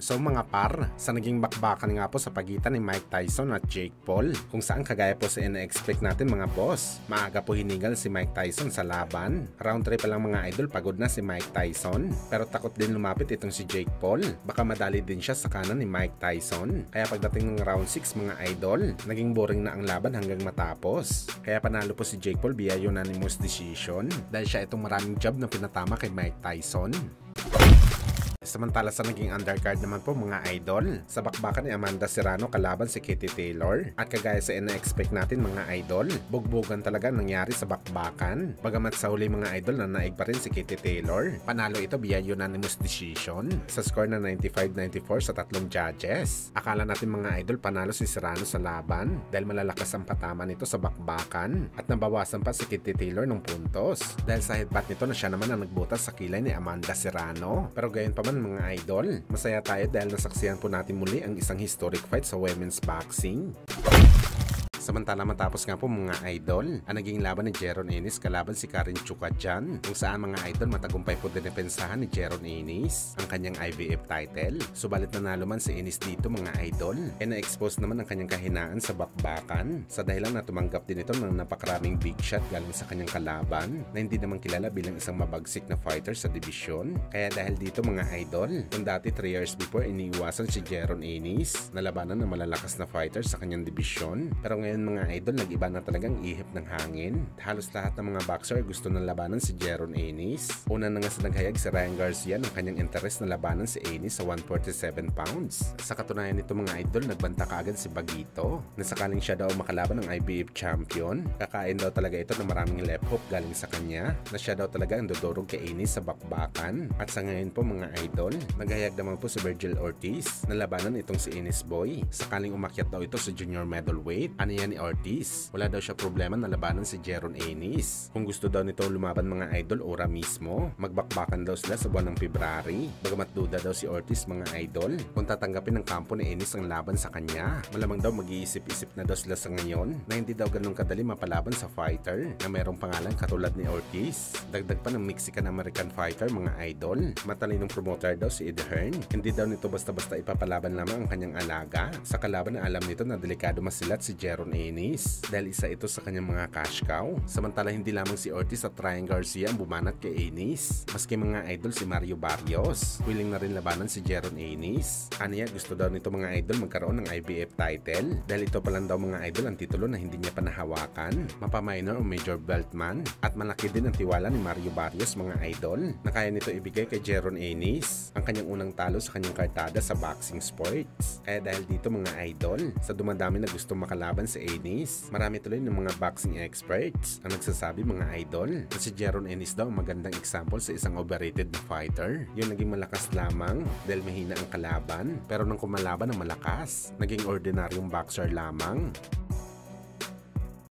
So mga par, sa naging bakbakan nga po sa pagitan ni Mike Tyson at Jake Paul, kung saan kagaya po sa ina-expect natin mga boss, maaga po hinigal si Mike Tyson sa laban. Round 3 pa lang mga idol, pagod na si Mike Tyson. Pero takot din lumapit itong si Jake Paul, baka madali din siya sa kanan ni Mike Tyson. Kaya pagdating ng round 6 mga idol, naging boring na ang laban hanggang matapos. Kaya panalo po si Jake Paul via unanimous decision dahil siya itong maraming jab na pinatama kay Mike Tyson. Samantala sa naging undercard naman po mga idol, sa bakbakan ni Amanda Serrano kalaban si Katie Taylor. At kagaya sa ina-expect natin mga idol, bugbugan talaga nangyari sa bakbakan. Bagamat sa huli mga idol na naig pa rin si Katie Taylor, panalo ito via unanimous decision sa score na 95-94 sa tatlong judges. Akala natin mga idol panalo si Serrano sa laban dahil malalakas ang patama nito sa bakbakan at nabawasan pa si Katie Taylor ng puntos dahil sa headbutt nito na siya naman ang nagbutas sa kilay ni Amanda Serrano. Pero gayon pa man mga idol, masaya tayo dahil nasaksihan po natin muli ang isang historic fight sa women's boxing. Samantala matapos nga po mga idol, ang naging laban ni Jeron Ennis kalaban si Karen Chukadjan, kung saan mga idol matagumpay po dinepensahan ni Jeron Ennis ang kanyang IBF title. Subalit nanalo man si Ennis dito mga idol, na-expose naman ang kanyang kahinaan sa bakbakan sa dahilan na tumanggap din ito ng napakaraming big shot galing sa kanyang kalaban na hindi naman kilala bilang isang mabagsik na fighter sa dibisyon. Kaya dahil dito mga idol, kung dati 3 years before iniiwasan si Jeron Ennis na labanan ng malalakas na fighter sa kanyang dibisyon, pero ngayon mga idol, nag-iba na talagang ihip ng hangin. Halos lahat ng mga boxer gusto ng labanan si Jeron Ennis. Una na nga sa naghayag si Ryan Garcia ng kanyang interes na labanan si Ennis sa 147 pounds. Sa katunayan nito mga idol, nagbanta kaagad si Bagito na sakaling siya daw makalaban ng IBF champion, kakain daw talaga ito ng maraming left hook galing sa kanya, na siya daw talaga ang dudurog kay Ennis sa bakbakan. At sa ngayon po mga idol, naghayag naman po si Virgil Ortiz na labanan itong si Ennis Boy. Sakaling umakyat daw ito sa junior middleweight. Ano yan ni Ortiz? Wala daw siya problema na labanan si Jeron Ennis. Kung gusto daw nito lumaban mga idol ora mismo, magbakbakan daw sila sa buwan ng February. Bagamat duda daw si Ortiz mga idol kung tatanggapin ng kampo ni Ennis ang laban sa kanya. Malamang daw mag-iisip-isip na daw sila sa ngayon na hindi daw ganun kadali mapalaban sa fighter na mayroong pangalan katulad ni Ortiz. Dagdag pa ng Mexican-American fighter mga idol. Matalinong promoter daw si Ed Hearn. Hindi daw nito basta-basta ipapalaban lamang ang kanyang alaga sa kalaban na alam nito na delikado masilat si Jeron Ennis dahil isa ito sa kanyang mga cash cow. Samantala hindi lamang si Ortiz at Ryan Garcia ang bumanat kay Ennis, maski mga idol si Mario Barrios willing na rin labanan si Jeron Ennis. Aniya gusto daw nito mga idol magkaroon ng IBF title dahil ito pa lang daw mga idol ang titulo na hindi niya pa nahawakan, mapa-minor o major belt man, at malaki din ang tiwala ni Mario Barrios mga idol na kaya nito ibigay kay Jeron Ennis ang kanyang unang talo sa kanyang kartada sa boxing sports. Kaya dahil dito mga idol, sa dumadami na gustong makalaban si Ennis, marami tuloy ng mga boxing experts ang nagsasabi mga idol na si Jeron Ennis daw ang magandang example sa isang overrated na fighter. Yung naging malakas lamang dahil mahina ang kalaban, pero nang kumalaban ng malakas, naging ordinaryong boxer lamang.